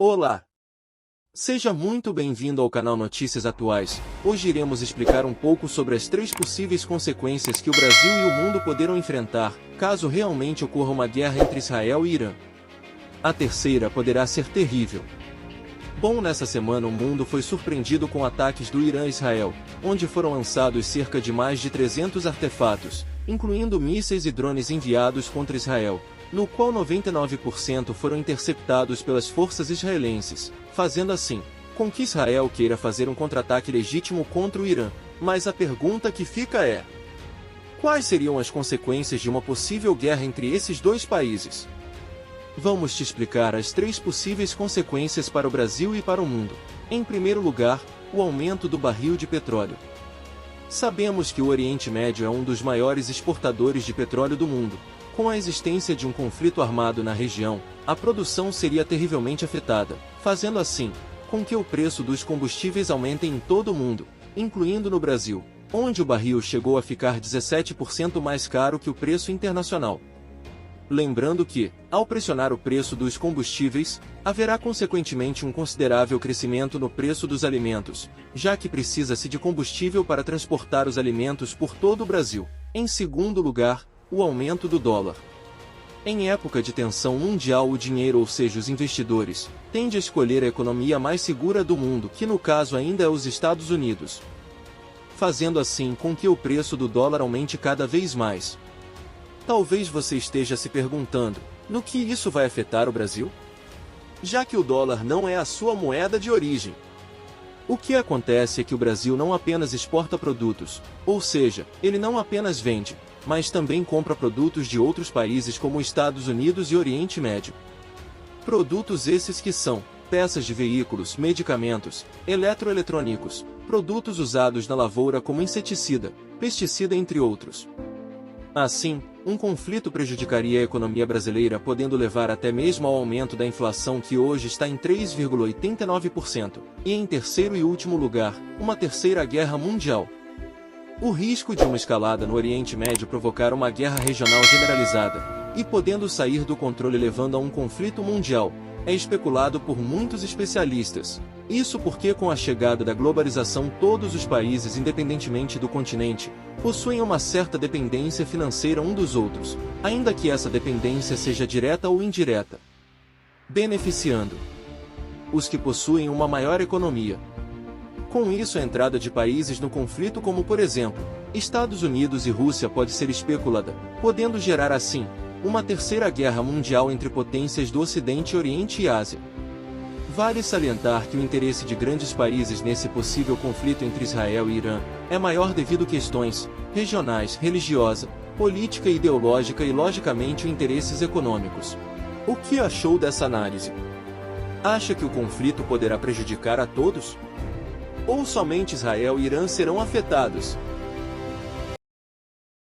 Olá! Seja muito bem-vindo ao canal Notícias Atuais. Hoje iremos explicar um pouco sobre as 3 possíveis consequências que o Brasil e o mundo poderão enfrentar, caso realmente ocorra uma guerra entre Israel e Irã. A terceira poderá ser terrível. Bom, nessa semana o mundo foi surpreendido com ataques do Irã a Israel, onde foram lançados cerca de mais de 300 artefatos, incluindo mísseis e drones enviados contra Israel, no qual 99% foram interceptados pelas forças israelenses, fazendo assim com que Israel queira fazer um contra-ataque legítimo contra o Irã. Mas a pergunta que fica é: quais seriam as consequências de uma possível guerra entre esses dois países? Vamos te explicar as 3 possíveis consequências para o Brasil e para o mundo. Em primeiro lugar, o aumento do barril de petróleo. Sabemos que o Oriente Médio é um dos maiores exportadores de petróleo do mundo. Com a existência de um conflito armado na região, a produção seria terrivelmente afetada, fazendo assim com que o preço dos combustíveis aumente em todo o mundo, incluindo no Brasil, onde o barril chegou a ficar 17% mais caro que o preço internacional. Lembrando que, ao pressionar o preço dos combustíveis, haverá consequentemente um considerável crescimento no preço dos alimentos, já que precisa-se de combustível para transportar os alimentos por todo o Brasil. Em segundo lugar, o aumento do dólar. Em época de tensão mundial, o dinheiro, ou seja, os investidores, tende a escolher a economia mais segura do mundo, que no caso ainda é os Estados Unidos, fazendo assim com que o preço do dólar aumente cada vez mais. Talvez você esteja se perguntando, no que isso vai afetar o Brasil? Já que o dólar não é a sua moeda de origem. O que acontece é que o Brasil não apenas exporta produtos, ou seja, ele não apenas vende, mas também compra produtos de outros países como Estados Unidos e Oriente Médio. Produtos esses que são peças de veículos, medicamentos, eletroeletrônicos, produtos usados na lavoura como inseticida, pesticida, entre outros. Assim, um conflito prejudicaria a economia brasileira, podendo levar até mesmo ao aumento da inflação, que hoje está em 3,89%, e em terceiro e último lugar, uma terceira guerra mundial. O risco de uma escalada no Oriente Médio provocar uma guerra regional generalizada, e podendo sair do controle levando a um conflito mundial, é especulado por muitos especialistas. Isso porque com a chegada da globalização todos os países, independentemente do continente, possuem uma certa dependência financeira um dos outros, ainda que essa dependência seja direta ou indireta, beneficiando os que possuem uma maior economia. Com isso, a entrada de países no conflito, como por exemplo, Estados Unidos e Rússia, pode ser especulada, podendo gerar assim uma terceira guerra mundial entre potências do Ocidente, Oriente e Ásia. Vale salientar que o interesse de grandes países nesse possível conflito entre Israel e Irã é maior devido a questões regionais, religiosa, política e ideológica, e logicamente interesses econômicos. O que achou dessa análise? Acha que o conflito poderá prejudicar a todos? Ou somente Israel e Irã serão afetados?